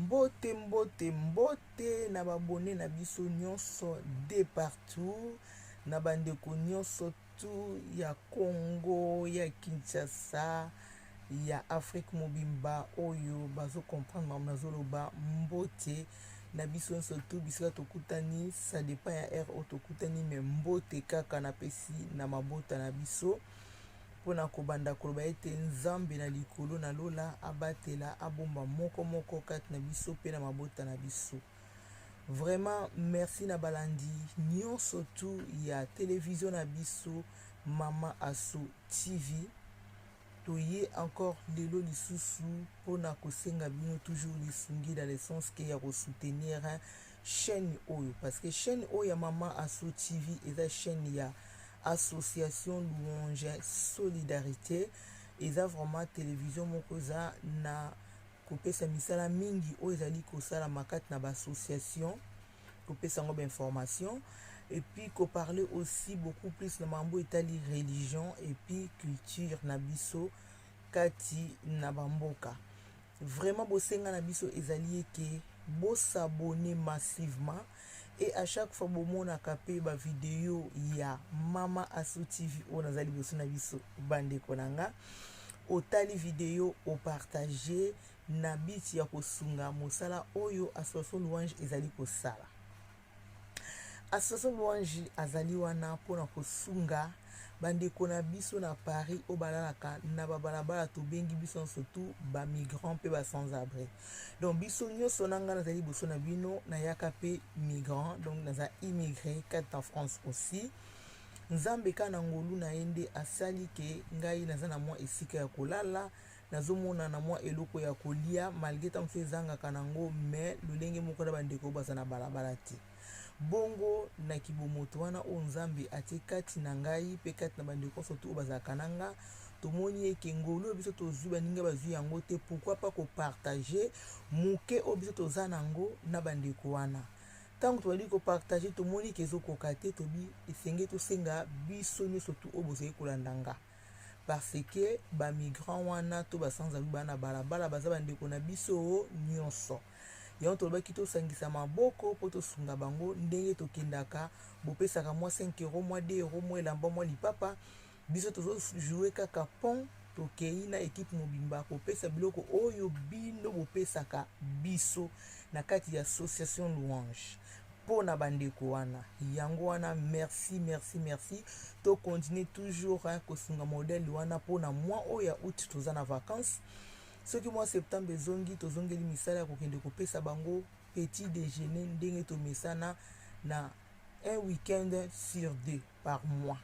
Mbote mbote mbote na babone na biso nyonso de partout, na bandeko nyonso tu ya Congo, ya Kinshasa, ya Afrique mobimba oyo bazo comprendre mamu nazoloba mbote na biso nyonso tu bisika tokutani, ça dépend ya air o tokutani, me mbote kaka na pesi na mabota na biso pona kobanda koloba ete nzambe na likolo na lola abatela abomba moko moko kati na biso pe na mabota na biso. Vraiment merci na balandi nyonso tu ya télévision na biso Mama Asso TV. Toye encore lelo lisusu pona kosenga bino toujours lisungi dans le sens que ya soutenir chaîne oyo, parce que chaîne oyo ya Mama Asso TV eza chaîne ya Association Louange Solidarité, eza vraiment télévision moko za na kopesa misala mingi oyo ezali kosala makati na ba association, kopesa ngo information et puis ko parler aussi beaucoup plus na mambo etali religion et puis culture na biso kati na bamboka. Vraiment bosenga na biso ezali ke bo s'abonner massivement et à chaque fois bomona kapé ba vidéo ya Mama Asso TV o nazali boso na biso bande konanga otali vidéo o partager na biti ya kosunga mosala oyo Association Louange ezali kosala. Association Louange azali wana pona kosunga bandeko na biso na Paris o balalaka na babalabala tobengi biso surtout ba migrants pe ba sans abri. Donc biso nyonso nanga nazali boso na bino na yaka pe migrant, donc naza immigré kati en France aussi. Nzambe kana ngolu na ende asali ke ngai naza na mwa esika ya kolala, nazomona na mwa eloko ya kolia malgré tant que zanga kanango, mais lolenge moko na bandeko baza na balabala te. Bongo na kibomoto wana o nzambe ate kati na ngai pe kati na bandeko surtout baza kananga tomoni eke ngolo biso tozwi baninga bazwi yango te, pourquoi pas ko partager muke o biso tozana ngo na bandeko wana. Tant que tu ko partager tomoni ke ezokoka te, tobi esenge tosenga biso nyonso tu o bozali kolandanga, parce que ba migrant wana to ba sans abri bana balabala baza bandeko na biso nyonso. Yon tolobaki tosangisa maboko po tosunga bango ndenge tokendaka bopesaka mwa 5 € mwa 2 € mwa elamba mwa lipapa, biso tozo jouer kaka pont tokei na équipe mobimba kopesa biloko oyo bino bopesaka biso na kati ya Association Louange pona bandeko wana. Yango wana merci merci merci, to continuer toujours kosunga modèle wana pona moi oya août toza na vacances. Ce qui moi septembre zongi tozongeli misala ya kokende kopesa bango petit déjeuner ndenge to mesana na un week-end sur 2 par mois.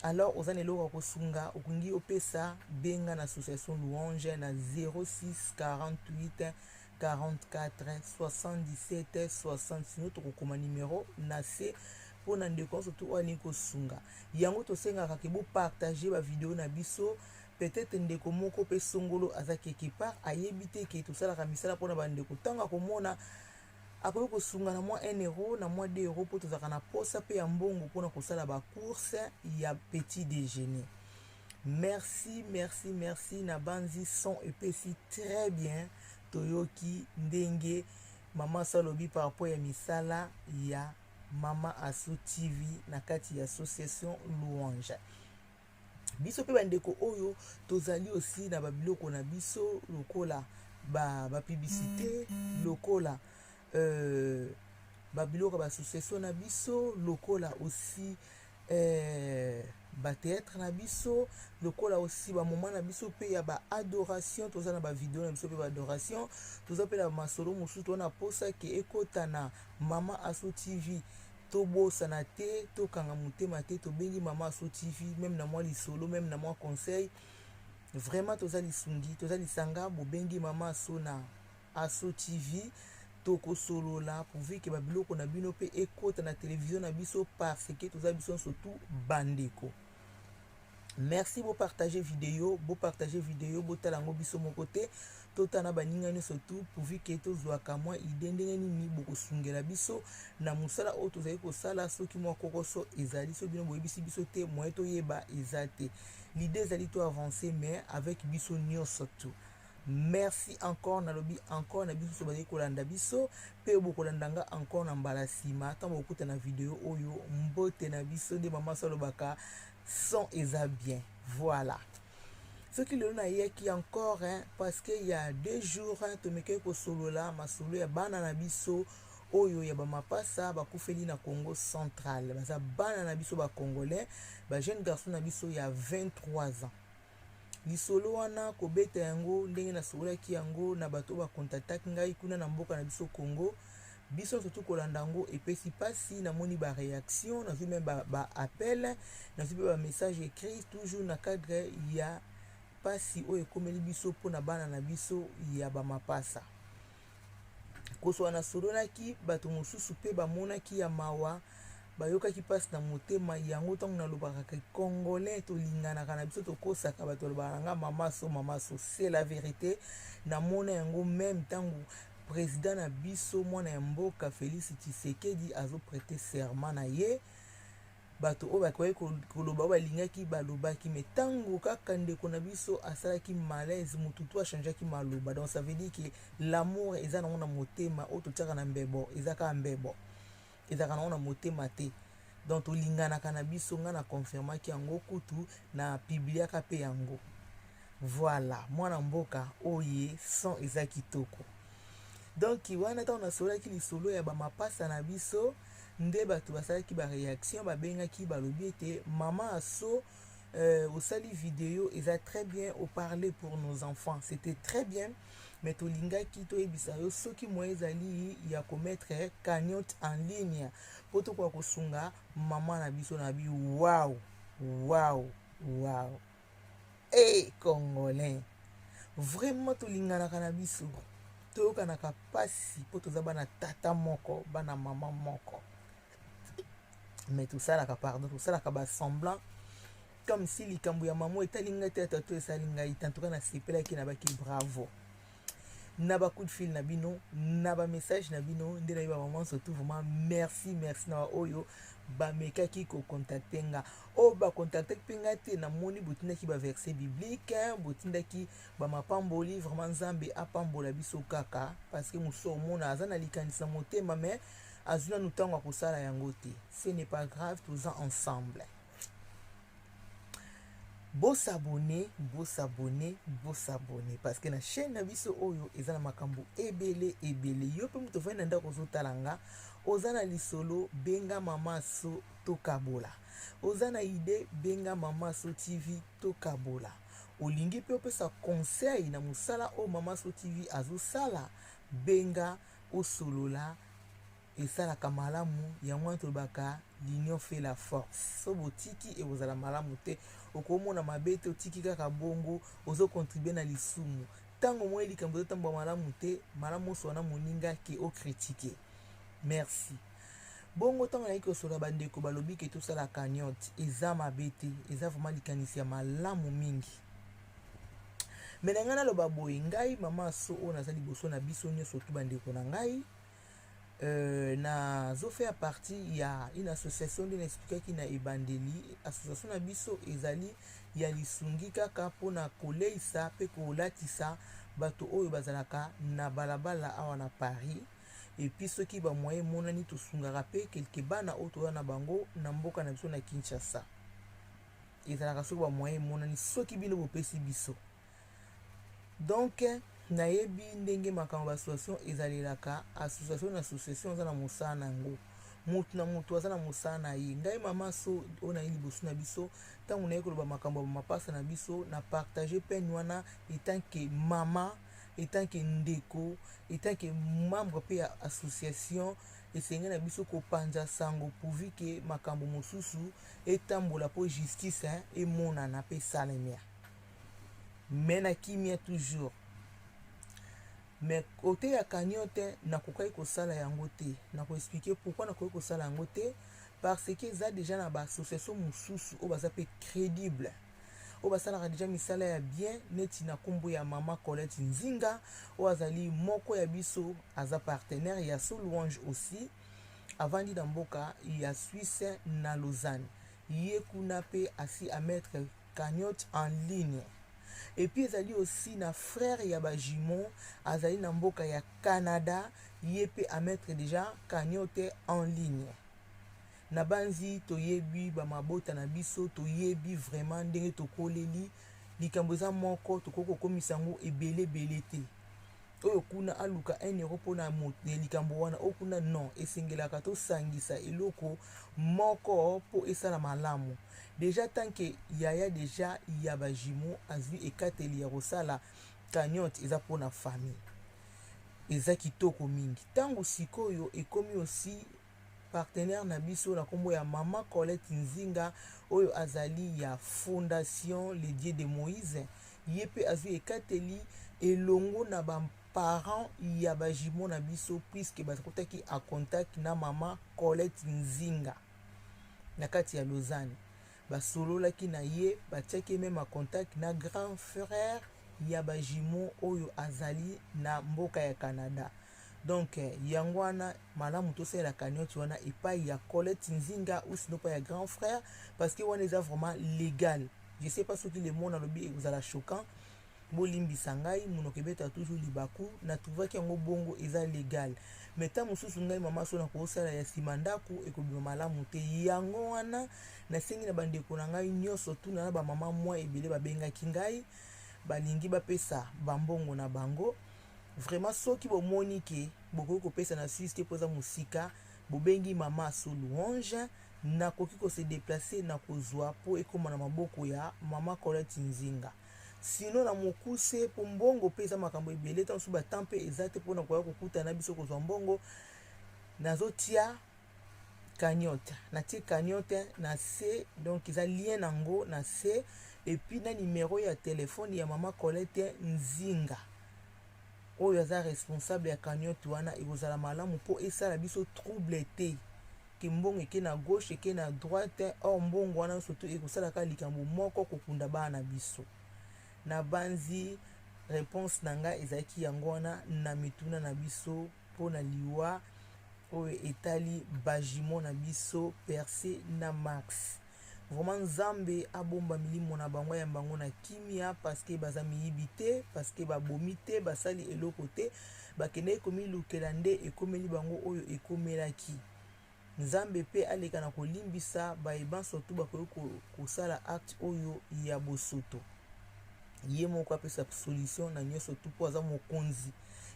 Alors ozane loko kosunga okungi opesa benga na Association Louange na 06 48 44 77 60 tokokoma numéro na se pona ndeko surtout wani kosunga yango tosenga ka ke bo partager ba vidéo na biso. Peut-être ndeko moko pe songolo aza quelque part ayebite ke tosalaka misala pona bandeko tanga komona akoki kosunga na mwa 1 € na mwa 2 € po tozaka na posa pe ya mbongo pona kosala ba course ya petit déjeuner. Merci merci merci na banzi son epesi très bien toyoki ndenge Mama Salobi par rapport ya misala ya Mama Asso TV na kati ya Association Louange. Biso pe bandeko oyo tozali aussi na babiloko na biso lokola ba publicité, lokola babiloko ba association na biso, lokola aussi ba théâtre na biso, lokola aussi ba moment na biso pe ya ba adoration, toza na ba vidéo na biso pe ba adoration, toza pe na masolo mosusu na posa ke ekota na Mama Asso TV. Tobosa na te tokanga motema te tobengi Mama Asso TV, même na moi lisolo, même na moi conseil. Vraiment toza lisungi toza lisanga bobengi Mama Asso na Asso TV toko solo la pourvu que babiloko na bino pe ekota na télévision na biso, parce que toza biso surtout bandeko. Merci bo partager vidéo, bo talango biso mon côté totana baninga ni surtout pourvu que tozwaka mwa idée ndenge nini bokosungela biso na musala o tozali kosala soki mwa kokoso ezali so bino boyebisi biso te moyen toyeba ezate. L'idée ezali to avancer mais avec biso nyonso tout. merci encore nalobi encore na biso bazali kolanda biso pe bokolandanga encore na mbala nsima ata bokuta na video oyo mbote na biso nde mama salobaka son eza bien. Voilà ce qui le nayeki encore parce que il y a 2 jours tomekei kosolola masolo ya bana na biso oyo ya bamapasa bakufeli na Congo central. Baza bana na biso ba congolais ba jeune garçon na biso ya 23 ans. Lisolo wana kobeta yango ndenge na solaki yango na bato ba kontaktaki ngai kuna na mboka na biso Congo. Biso surtout kolanda yango epesi pasi na moni ba réaction na même ba appel na ba message écrit toujours na cadre ya pasi oyo ekomeli biso mpona bana na biso ya bamapasa. Koso na sololaki bato mosusu pe bamonaki ya mawa bayokaki pasi na motema yango ntango nalobaka ka congolais tolinganaka na biso tokosaka bato balobaka nga mamaso c'est la vérité. Namona yango même ntango président na biso mwana ya mboka Félix Tshisekedi azoprêter serment na ye bato oyo bakoki koloba balingaki balobaki me ntango kaka ndeko na biso asalaki malaise mututu achangeaki maloba. Donc ça veut dire que l'amour eza nango na motema oyo totiaka na mbebo ezaka mbebo ezaka nango na motema te. Donc tolinganaka na biso nga na confirmaki yango kutu na pibliaka pe yango. Voilà mwana mboka oye son eza kitoko. Donc wana ntango nasolaki lisolo ya bamapasa na biso nde bato basalaki ba réaction babengaki balobi ete mama aso osali vidéo eza très bien au parler pour nos enfants. C'était très bien mais tolingaki toyebisa yo soki moye ezali ya komettre cagnotte en ligne po tokoka kosunga mama na biso na bi. Wow congolais vraiment tolinganaka na biso toyokanaka pasi po toza bana tata moko bana mama moko mais tosalaka pardon tosalaka basemblant comme si likambo ya mamo etali ngai te tato esali ngai tantoka na sepelaki na baki bravo na ba coup de fil na bino na ba message na bino nde na ba maman surtout vraiment merci na oyo ba mekaki ko contacter nga o ba contacter pinga te na moni botindaki ba verset biblique botindaki ba mapamboli vraiment nzambe apambola biso kaka parce que muso mona azana likanisa motema mais azuna nutango kosala yango te. Ce n'est pas grave, tous ensemble. Beau s'abonner parce que na chaîne na biso oyo ezana makambo ebele yo pe muto vena ndako zotalanga ozana lisolo benga mama so tokabola ozana ide benga mama so TV tokabola olingi pe opesa conseil na musala o mama so TV azosala benga osolola esalaka malamu ya mwa tolobaka l'union fait la force. So botiki ekozala malamu te okomona mabe te otiki kaka bongo ozo contribuer na lisumu tango mwa likambo tamba malamu te malamu so na moninga ke o critiquer. Merci bongo tango na kosola bandeko balobi ke tosala cagnotte eza mabe te eza vraiment likanisi ya malamu mingi. Menanga na loba boye ngai mama so o nazali boso na biso nyonso tu bandeko na ngai na zo fait partie ya une association de n'expliquer qui na ebandeli association na biso ezali ya lisungi kaka pona koleisa pe kolatisa bato oyo bazalaka na balabala awa na Paris et puis ceux qui ba moyen monani to sungaka pe quelque bana oto na bango na mboka na biso na Kinshasa ezalaka so ba moyen monani soki bino bopesi biso. Donc nayebi ndenge makambo association ezalelaka association na association za na mosala nango mutu na mutu aza na mosala na ye. Ngai mama so ona ili bosu na biso tango naye koloba makambo mapasa na biso na partager peine wana etant que mama etant que ndeko etant que membre pe ya association esenge na biso kopanja sango pourvu que makambo mosusu etambola po justice emonana pe salemia mena kimia toujours. Mais côté ya cagnotte na kokai kosala yango te na ko expliquer pourquoi na kokai kosala yango te parce que ça déjà na ba association mususu o baza pe crédible o basala déjà misala ya bien neti na kombo ya mama Colette Nzinga o azali moko ya biso aza partenaire ya So Louange aussi avandi na mboka ya Suisse na Lausanne ye kuna pe asi à mettre cagnotte en ligne et puis ezali aussi na frère ya bajimon azali na mboka ya Canada ye pe a mettre déjà cagnotte en ligne. Na banzi toyebi bamabota na biso toyebi vraiment ndenge tokoleli likambo eza moko tokoki kokomisa yango ebele te. Oyo kuna aluka 1 euro mpona likambo wana oyo kuna non esengelaka tosangisa eloko moko mpo esala malamu. Deja tanke yaya deja ya bajimo azwi ekateli ya kosala cagnotte eza mpona famille eza kitoko mingi. Ntango sikoyo ekomi aussi partenaire na biso na kombo ya mama Colette Nzinga oyo azali ya fondation Le Dieu de Moïse ye pe azwi ekateli elongo na parents ya bajimo na biso puisque bakotaki a contact na mama Colette Nzinga na kati ya Lausanne basololaki na ye batiaki même a contact na grand frère ya bajimo oyo azali na mboka ya Canada. Donc yango wana malamu tosala cagnotte wana epai ya Colette Nzinga ou sinon pas ya grand frère parce que wana eza vraiment légal. Je sais pas ce que le monde a lobby ezala choquant bolimbisa ngai monoko ebeta toujours libaku na trouvaki yango bongo eza légal. Mais tant mosusu ngai mama so na kosala ya nsima ndako ekobima malamu te yango wana nasengi na bandeko na ngai nyonso tuna na bamama mwa ebele babengaki ngai balingi bapesa bambongo na bango. Vraiment soki bomoni ke bokoki kopesa na Suisse te poza musika bobengi mama so louange nakoki kose déplacer na kozwa po ekoma na maboko ya mama Colette Nzinga. Sinon na mokuse po mbongo pesa makambo ebele tansu batampe ezate pona koya kokuta na biso kozwa mbongo nazotia cagnotte na tie cagnotte na C donc eza lien nango na C et puis na numéro ya téléphone ya mama Colette Nzinga oyo aza responsable ya cagnotte wana ekozala malamu po esala biso trouble te ke mbongo eke na gauche eke na droite or mbongo wana surtout ekosalaka likambo moko kokunda bana biso. Na banzi réponse na nga ezalaki yango wana na mituna na biso mpo na liwa oyo etali bajimo na biso Percé na Max. Vraiment nzambe abomba milimo na bango ya mbango na kimia parce que baza miyibi te parce que babomi te basali eloko te bakende komilukela nde ekomeli bango oyo ekomelaki. Nzambe pe aleka na kolimbisa bayeban surtout bakoki kosala acte oyo ya bosoto. Ye moko apesa solution na nyonso tu po aza mokonzi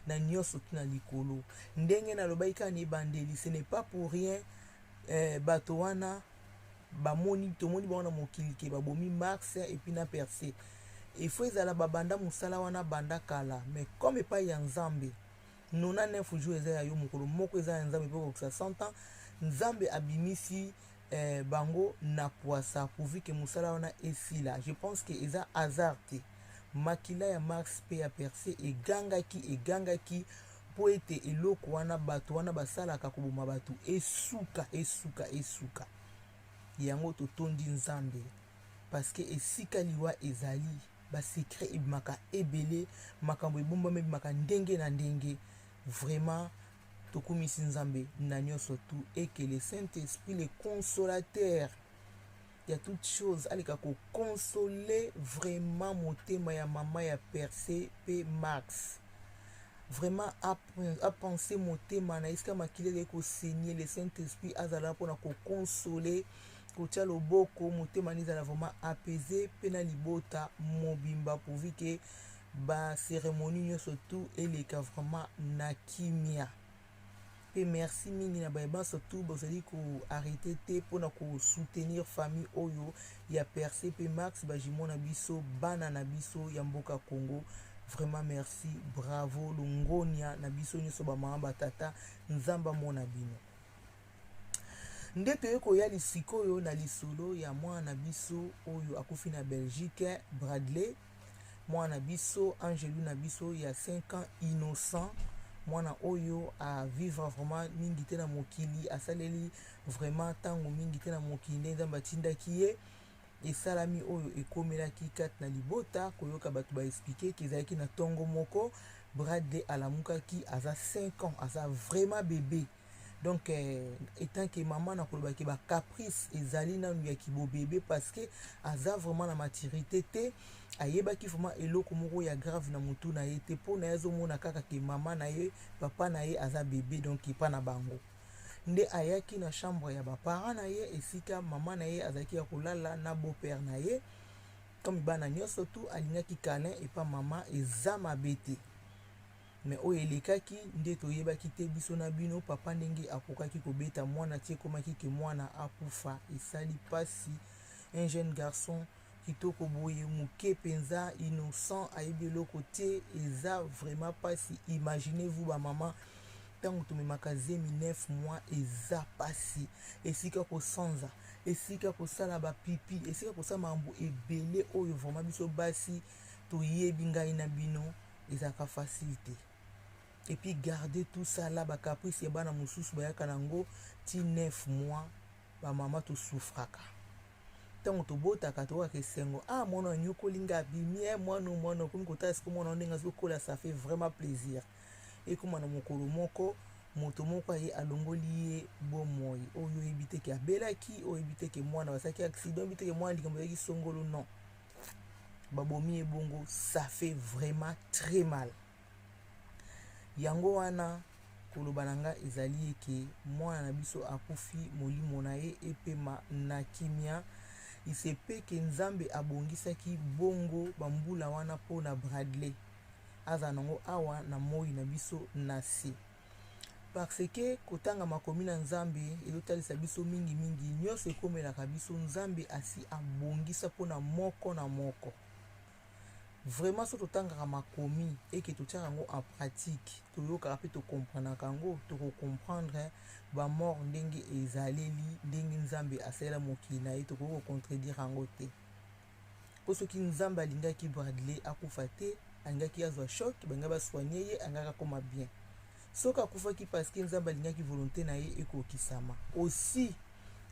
na nyonso tu na likolo. Ndenge nalobaki kaka na ebandeli ce n'est pas pour rien bato wana bamoni tomoni bango na mokili ke babomi Max et puis na Percé. Il faut ezala babanda musala wana banda kala mais comme epai ya nzambe 99 jours eza ya yo mokolo moko eza ya nzambe po kokisa 100 ans nzambe abimisi bango na poisa pourvu que musala wana esila. Je pense que eza hasard te makila ya Max pe ya Percé egangaki po ete eloko wana bato wana basalaka koboma bato esuka yango totondi nzambe parce que esika liwa ezali basekret ebimaka ebele makambo ebombama ebimaka ndenge na ndenge. Vraiment tokumisi nzambe na nyonso tu et que le Saint-Esprit le consolateur ya toute chose aleka koconsoler vraiment motema ya mama ya Percé pe Max. Vraiment à penser motema na esika makilele kosenye le Saint-Esprit azala mpona koconsoler kotia loboko motema nizala vraiment apaisé pe na libota mobimba pourvu que ba cérémonie nyonso tu eleka vraiment na kimia. Pe merci mingi na bayeba surtout bozali ko arrêter te pona ko soutenir famille oyo ya Percé pe Max bajimo na biso bana na biso ya mboka Congo. Vraiment merci, bravo, longonia na biso nyonso ba mama batata nzamba mona bino. Nde toyeko ya lisikoyo na lisolo ya mwana biso oyo akufi na Belgique Bradley, mwana biso Angelou na biso ya 5 ans innocent. Mwana oyo a vivre vraiment mingi te na mokili asaleli vraiment tango mingi te na mokili nde nzambe atindaki ye esalami oyo ekomelaki kati na libota koyoka bato ba expliquer ki ezalaki na tongo moko Bradley alamukaki aza 5 ans aza vraiment bébé donc étant que maman nakoloba ke ba caprice ezali nanu ya kibobebe parce que aza vraiment na maturité te, ayebaki vraiment eloko moko ya grave na mutu na ye te, mpo na ye azomona kaka ke mama na ye papa na ye aza bebe, donc epa na bango nde ayaki na chambre ya baparent na ye esika mama na ye azalaki ya kolala na beau-père na ye. Comme bana nyonso tu alingaki câlin epa mama eza mabe te, mais oyo elekaki nde toyebaki te biso na bino papa ndenge akokaki kobeta mwana tie komaki ke mwana akufa, esali pasi. Un jeune garçon kitoko boye moke penza innocent ayebi eloko te, eza vraiment pasi. Imaginez-vous ba mama ntango tomemaka zemi 9 mois eza pasi, esika kosanza, esika kosala bapipi, esika kosala mambo ebele oyo vraiment biso basi toyebi ngai na bino ezaka facile te. Et puis garder tout ça là, ba caprice ya bana mosusu bayaka nango ti 9 mois, ba mama to souffraka. Ntango tobotaka tokaka esengo, ah mwana nyokolinga abimi, mwana komi kotala siko mwana ndenge azokola, ça fait vraiment plaisir. Ekoma na mokolo moko moto moko aye alongoli ye bomoi oyo oyebi te ke abelaki, oyebi te ke mwana basalaki accident, oyebi te ke mwana likambo ezalaki songolo, non, babomi ye bongo, ça fait vraiment très mal. Yango wana koloba na nga ezali eke mwana na biso akufi molimo na ye epema na kimia. Isepe ke Nzambe abongisaki bongo bambula wana po na Bradley aza nango awa na moi na biso na se, parce que kotanga makomi na Nzambe ezotalisa biso mingi nyonso ekomelaka biso Nzambe asi abongisa po na moko na moko. Vraiment so totangaka makomi eke totiaka yango en pratique, toyokaka mpe tokomprenaka yango, tokocomprendre bamort ndenge ezaleli, ndenge Nzambe asalela mokili na ye, tokoki kocontredire yango te. Po soki Nzambe alingaki Bradley akufa te, alingaki azwa choc, banga basoigne ye, alingaki akoma bien. Soki akufaki parce que Nzambe alingaki volonté na ye ekokisama. Aussi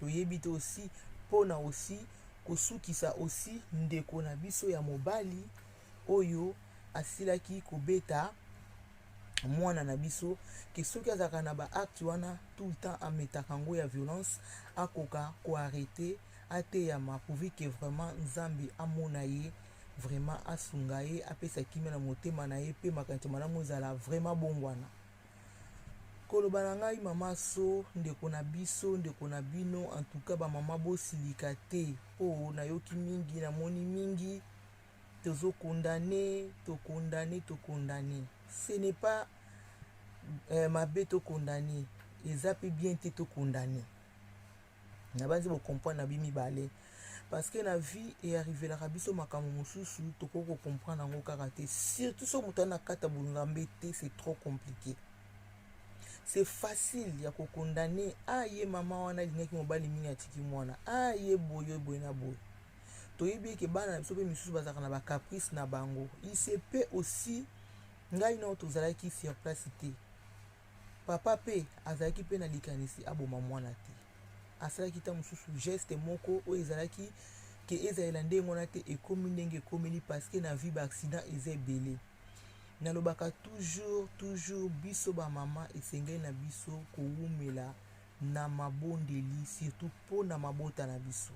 toyebi te aussi pona aussi kosukisa aussi ndeko na biso ya mobali oyo asilaki kobeta mwana na biso, ke soki azalaka na ba acte wana tout le temps ametaka yango ya violence, akoka koarrete ateyama pourvu que vraiment Nzambe amona ye, vraiment asunga ye, apesa kimia na motema na ye, pe makanisi malamu ezala vraiment bongwana. Koloba na ngai mama so ndeko na biso, ndeko na bino, en tout cas ba mama bosilika te, po nayoki mingi, namoni mingi tozo condamné. Ce n'est pas mabe to condamné, eza pe bien te to condamné. Na banzi bo comprendre na bimi balé, parce que la vie est arrivé la rabiso makambo mosusu toko comprendre ngo kaka te, surtout so mutana kata bungambe te, c'est trop compliqué. C'est facile ya ko condamner, ah ye mama wana lingaki mobali mingi atiki mwana, ah ye boyo na boyo. Toyebi ke bana biso pe misusu bazaka na ba caprice na bango. Il se peut aussi ngai na tozalaki sur place te, papa pe azalaki pe na likanisi aboma mwana te, asalaki ta mosusu geste moko oyo ezalaki ke ezala ndenge wana te, ekomi ndenge ekomeli, parce que na vie ba accident eza ebele. Nalobaka toujours biso ba mama esengeli na biso kowumela na mabondeli, surtout po na mabota na biso.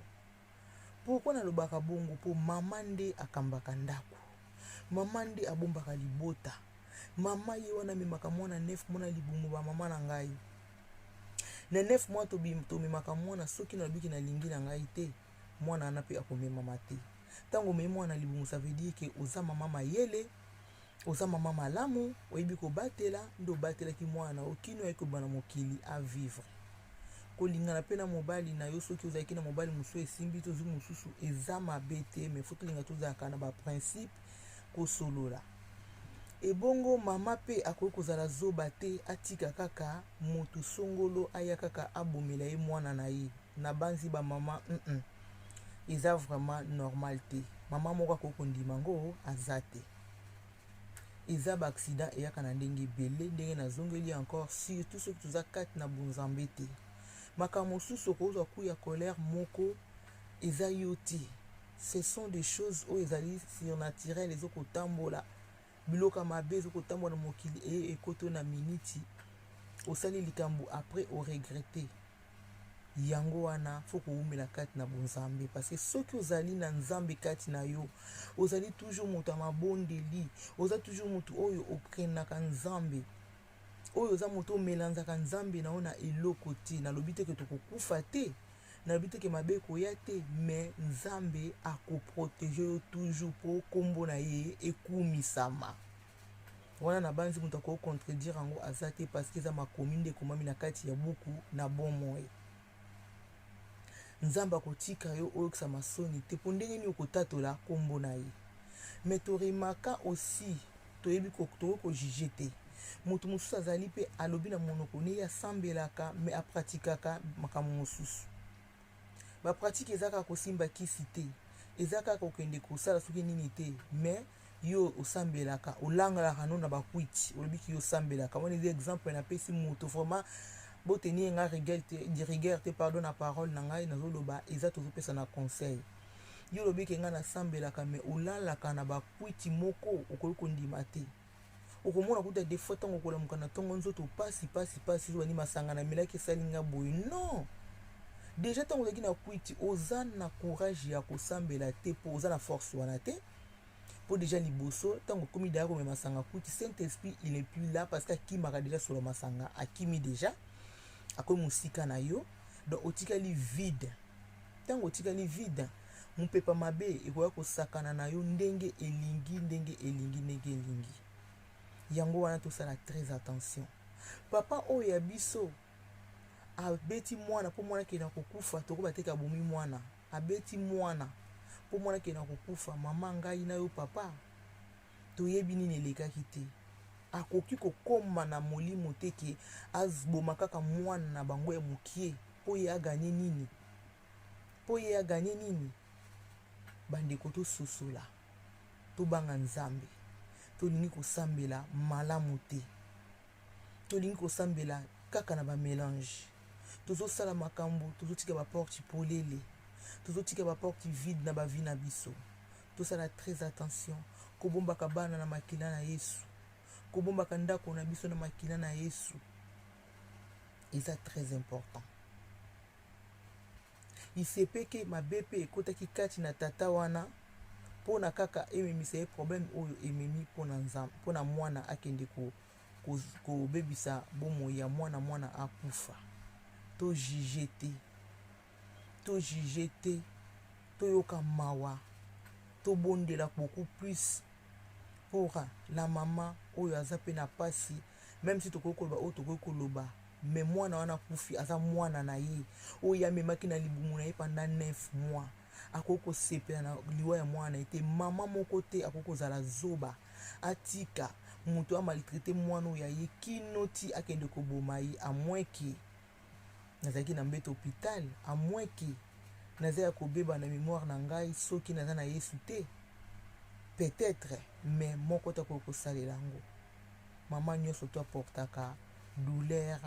Pourquoi nalobaka bongo? Po mama nde akambaka ndako, mama nde abombaka libota, mama ye wana memaka mwana 9 mwana libumu ba mama na ngai. Na 9 mois tomemaka mwana, soki nalobiki na lingi na ngai te, mwana ana pe akomemama te. Tango me mwana libumu, ça veut dire que oza mama mayele, oza mama malamu, oyebi kobatela, ndo batelaki mwana okino ya kobana mokili a vivre. Kolingana pe na mobali na yo, soki ozalaki na mobali mosusu esimbi to zuki mosusu eza mabe te, mais faut tolinga tozalaka na ba principe kosolola. Ebongo mama pe akoki kozala zoba te, atika kaka moto songolo aya kaka abomela ye mwana na ye. Na banzi ba mama eza vraiment normal te. Mama moko akoki kondima ngo aza te. Eza ba accident eyaka na ndenge ebele, ndenge nazongeli encore, surtout soki toza kati na bunzambe te. Makambo mosusu kozwa ku ya colère moko eza yo te. Ce sont des choses oyo ezali surnaturelles, ezokotambola biloka mabe ezokotambola mokili ekoto na miniti osali likambo après oregrete. Yango wana faut koumela kati na bonzambe, parce que soki ozali na nzambe kati na yo, ozali toujours moto ya mabondeli, ozali toujours moto oyo okendaka nzambe, oyo oza moto omelanzaka nzambe na yo na eloko te. Nalobi te ke tokokufa te, nalobi te ke mabe koya te, mais nzambe akoprotege yo toujours po kombo na ye ekumisama. Wana na banzi moto akocontredire yango aza te, parce que eza makomi nde ekomami na kati ya buku na bomoi. Nzamba kotika yo oyokisa masoni te po ndenge nini okotatola kombo na ye. Mais toremaka aussi toyebi kojuge te. Moto mosusu azali pe alobi na monoko ne ya sambelaka mais apratikaka makambo mosusu. Ba pratique ezaka kosimba kisi te, ezaka kokende kosala soki nini te, mais yo osambelaka olangalaka no na bakwiti olobi ki yo sambelaka. Wana eza exemple na pesi moto vraiment boteni nga rigueur te, pardon na parole na ngai nazoloba eza tozopesa na conseil. Yo lobi ke nga na sambelaka mais olalaka na bakwiti moko okoki kondima te. Okomona kuta des fois tango kolamuka na tongo nzoto pasi zobani masanga na milaki esali nga boye. Non, déjà tango ozalaki na kwiti oza na courage ya kosambela te po oza na force wana te. Po déjà liboso tango komi daya komema masanga kwiti, Saint-Esprit il est plus là parce que akimaka déjà solo masanga akimi déjà akomi musika na yo. Donc otikali vide. Tango otikali vide, mopepa mabe ekoya kosakana na yo ndenge elingi. Yango wana tosala très attention. Papa oyo ya biso abeti mwana po mwana kena kokufa, tokoba te ka bomi mwana. Abeti mwana po mwana kena kokufa, mama ngai na yo papa toyebi nini elekaki te. Akoki kokoma na molimo te ke azboma kaka mwana na bango ya mokie po ye aganye nini. Bandeko tososola, tobanga nzambe, tolingi kosambela malamu te, tolingi kosambela kaka na bamélange. Tozosala makambo, tozotika baporte polele, tozotika baporte vide na bavi na biso. Tosala très attention. Kobombaka bana na makila na Yesu, kobombaka ndako na biso na makila na Yesu, eza très important. Isepeke mabepe ekotaki kati na tata wana pona kaka ememisa ye problème oyo ememi pona nzambe, pona mwana akende kobebisa bomoi ya mwana akufa. Tojuge te, toyoka mawa, tobondela beaucoup plus pour la maman oyo aza pe na pasi. Même si tokoki koloba oyo tokoki koloba, mais mwana wana kufi aza mwana na ye oyo amemaki na libumu na ye pendant 9 mois. Akoki kosepela na liwa ya mwana ete mama moko te akoki kozala zoba atika moto amaltraite mwana oyo ye kino ti akende koboma ye, a moins ke nazalaki na mbeto hôpital, a moins ke naza ya kobeba na mémoire na ngai soki naza na Yesu te, peut-être, mais moko takoki kosalela yango. Mama nyonso to aportaka douleur,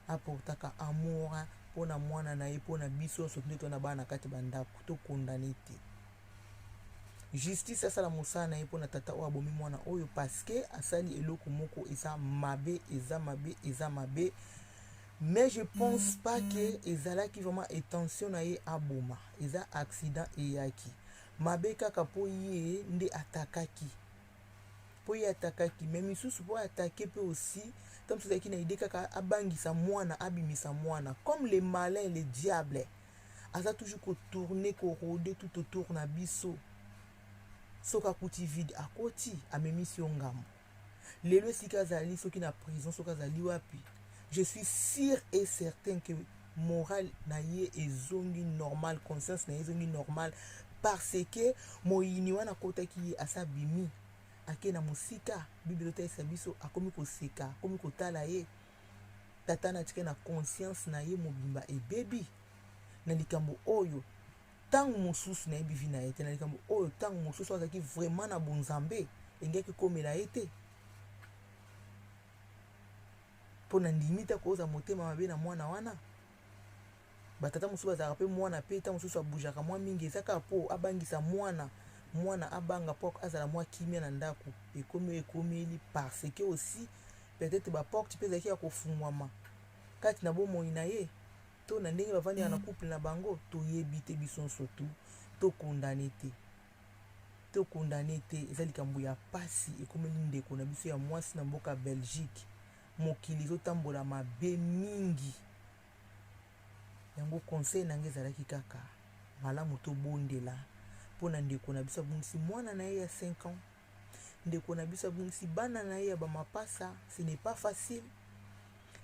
aportaka amour pona mwana na ye, pona biso soki nde tona bana kati bandako to condamné te. Justice asala mosala na ye pona tata oyo abomi mwana oyo, parce que asali eloko moko eza mabe. Mais je pense pas que ezalaki vraiment intention na ye aboma, eza accident eyaki mabe kaka po ye nde atakaki, mais misusu po atake pe aussi comme ça qui na idée kaka abangisa mwana, abimisa mwana, comme le malin, le diable aza toujours ko tourner, ko rôder tout autour na biso. Soka kuti vide akoti amemisi ngambo. Lelo sika zali soki na prison, soka zali wapi, je suis sûr et certain que moral na ye ezongi normal, conscience na ye ezongi normal, parce que moyini wana kota ki asa bimi ake na musika bibliothèque esa biso akomi koseka, akomi kotala ye tata na tika na conscience na ye mobimba ebebi na likambo oyo tango mosusu na ye bivi na ye te, na likambo oyo tango mosusu azaki vraiment na bonzambe engeki komela ye te pona ndimita koza motema mabe na mwana wana. Batata mosusu bazalaka pe mwana pe ta mosusu abujaka mwa mingi ezaka po abangisa mwana abanga po azala mwa kimia na ndako ekomeli parce que aussi peut-être baporte mpe ezalaki ya kofungwama kati na bomoi na ye to na ndenge bavandaka na couple na bango toyebi te biso nyonso tu tokondane te eza likambo ya pasi ekomeli ndeko na biso ya mwasi na mboka Belgique mokili ezotambola mabe mingi yango conseil nange ezalaki kaka malamu tobondela mpona ndeko na biso abungisi mwana na ye ya 5 ans ndeko na biso abungisi bana na ye ya bamapasa ce n'est pas facile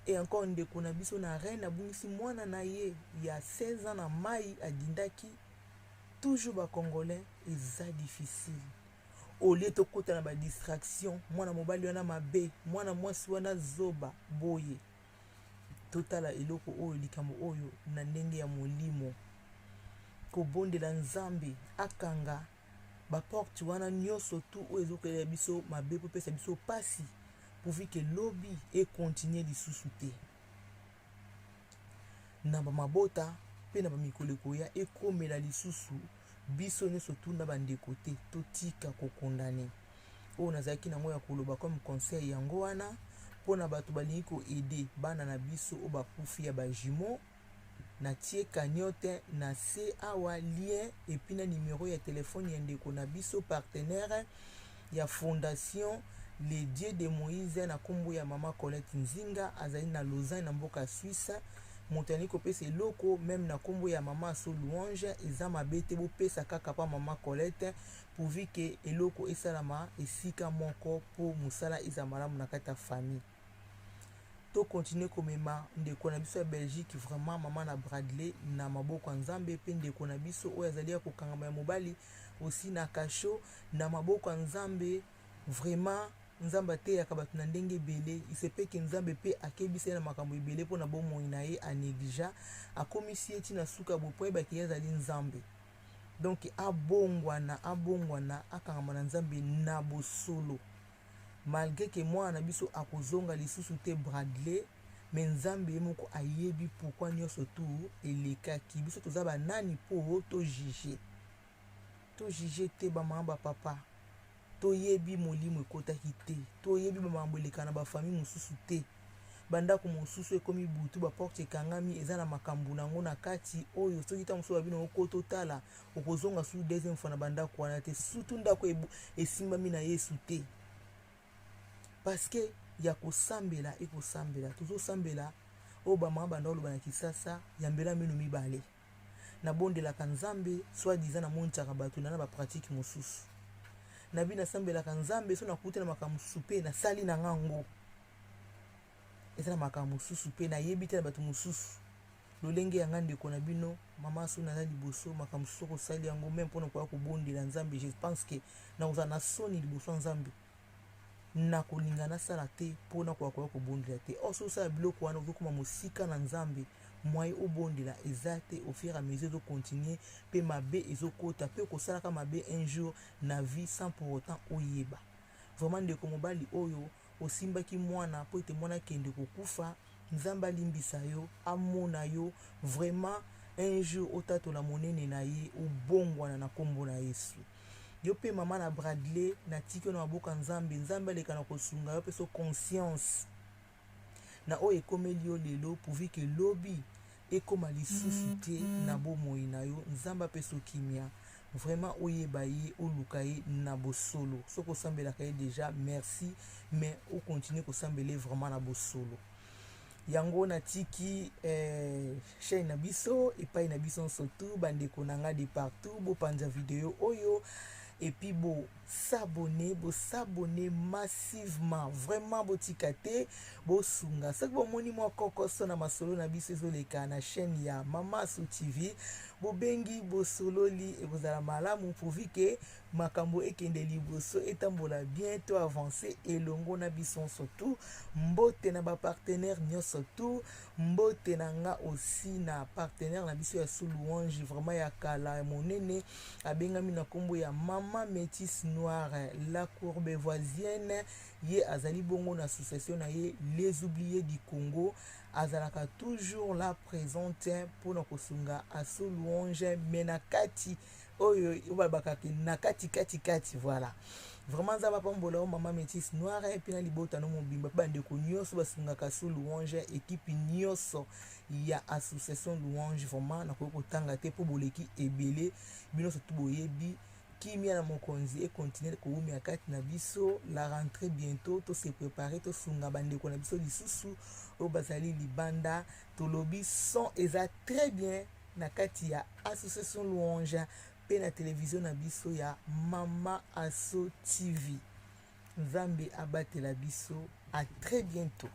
et encore ndeko na biso na reine abungisi mwana na ye ya 16 ans na mai adindaki toujours bacongolais eza difficile olie tokota na badistraction mwana mobali wana mabe mwana mwasi wana zoba boye totala eloko oyo likambo oyo na ndenge ya molimo kobondela nzambe akanga baporte wana nyonso tu oyo ezokolela biso mabe po pesa biso pasi pourvu ke lobi ekontinue lisusu te na bamabota mpe na bamikolo ekoya ekomela lisusu biso nyonso tu na bandeko te totika kokondane oyo nazalaki nango ya koloba comme conseil yango wana mpona bato balingi koede bana na biso oyo bakufi ya bajumeau natie cagnotte na se awa lien epi na numero ya telefone ya ndeko na biso partenaire ya fondation le dieu de Moïse na kombo ya mama Colette Nzinga azali na Lausanne na mboka Suisse moto alingi kopesa eloko meme na kombo ya mama So Louange eza mabe te bopesa kaka pa mama Colette pourvu ke eloko esalama esika moko po mosala eza malamu na kati ya famille to continue komema ndeko na biso ya Belgique vraiment mama na Bradley na maboko ya Nzambe pe ndeko na biso oyo azali ya kokangama ya mobali aussi na kasho na maboko ya Nzambe vraiment Nzambe ateyaka bato na ndenge ebele isepeke Nzambe pe akebisa ye na makambo ebele mpona bomoi na ye anegligea akomisi ye ntina suka bopo yebaki ye azali Nzambe donc abongwana akangama na Nzambe na bosolo malgré que mwana na biso akozonga lisusu te Bradley mais Nzambe ye moko ayebi pourquoi nyonso tu elekaki biso toza banani po to juge te bamama bapapa toyebi molimo ekotaki te toyebi bamambo eleka na bafamille mosusu te bandako mosusu ekomi butu baporte ekangami eza na makambo nango na kati oyo soki ta mosusu babino okota otala okozonga su deuxième fois na bandako wana te surtout ndako esimbami na Yesu te parce que ya kosambela ekosambela tozosambela oyo bamama banda oloba na Kisasa ya mbela mino mibale na bondelaka Nzambe soi-disant na montaka bato na bapratique mosusu na bina sambelaka Nzambe so nakuti na makambo mosusu pe nasali na ngango eza na makambo mosusu pe nayebi te na bato mosusu lolenge ya ndeko na bino mama so naza liboso makambo mosusu kosali yango même mpona koya kobondela Nzambe je pense que nakozala na soni liboso ya Nzambe na kolinga nasala te mpona koya kobondela te oso osala biloko wana ozokoma mosika na Nzambe moye obondela eza te au fur et à mesure ezocontinue mpe mabe ezokota mpe kosalaka mabe un jour na vie sans pour autant oyeba vraiment ndeko mobali oyo osimbaki mwana po ete mwana akende kokufa Nzambe alimbisa yo amona yo vraiment un jour otatola monene na ye obongwana na kombo na Yesu yo pe mama na Bradley na tiki na maboko ya Nzambe aleka na kosunga yo pe so conscience na oyo ekomeli yo lelo pourvu ke lobi ekoma lisusu te na bomoi na yo Nzambe apeso kimia vraiment oyeba ye oluka ye na bosolo soki osambelaka ye déjà merci mais okontinue kosambela vraiment na bosolo yango natiki chaîne na biso epai na biso surtout bandeko na nga de partout bopanza video oyo et puis s'abonner massivement vraiment botika te bosunga soki bomoni mwa kokoso na masolo na biso ezoleka na chaîne ya Mama So TV bobengi bosololi ekozala malamu pourvu ke makambo ekende liboso etambola bientôt avancer elongo na biso surtout mbote na ba partenaire nyonso tu mbote na nga aussi na partenaire na biso ya So Louange vraiment ya kala monene abengami na kombo ya Mama Métisse Noire la Courbevoisienne ye azali bongo na association na ye les oubliés du Congo azalaka toujours la présente pour na kosunga a So Louange menakati oyo obabakaki na kati voilà vraiment za bapambola o mama métis noire et puis na libota no mobimba bandeko nyonso basungaka su louange équipe nyonso ya association louange vraiment na kotanga te po boleki ebele bino surtout boyebi kimia na mokonzi et continuer koumia kati na biso la rentrée bientôt to se préparer to sunga bandeko na biso lisusu o bazali libanda to lobby son eza très bien na kati ya association louange pe na télévision na biso ya Mama Asso TV. Nzambe abatela biso, à très bientôt.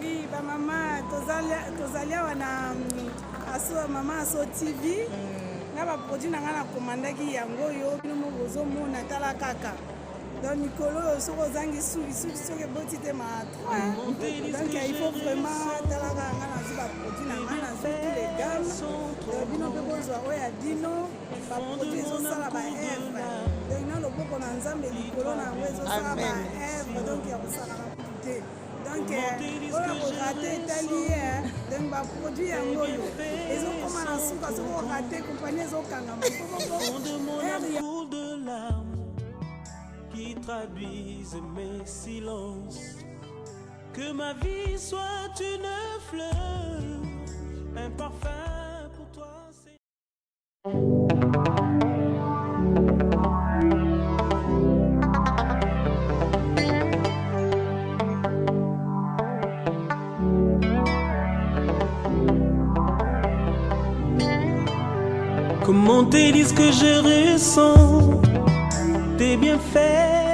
Oui, ba mama tozalia wana aso Mama Asso TV. Na ba produit na ngana komandaki yango yo bino mo bozo mona tala kaka. Donc Nicolo soko zangi su soke boti te ma 3. Donc il faut vraiment tala kaka ngana ziba produit na ngana sur tous les gammes. Bino pe bozwa oya dino ba produit zo sala ba Eve. Donc na loboko na nzambe Nicolo na wezo sala ba Eve donc ya kosala na puté. Donc ola ko rater italien donc ba produit yango yo. Ezo koma na suka soko rater compagnie zo kanga mo de larmes qui traduisent mes silences. Que ma vie soit une fleur, un parfum pour toi. Comment te dire ce que je ressens, tes bienfaits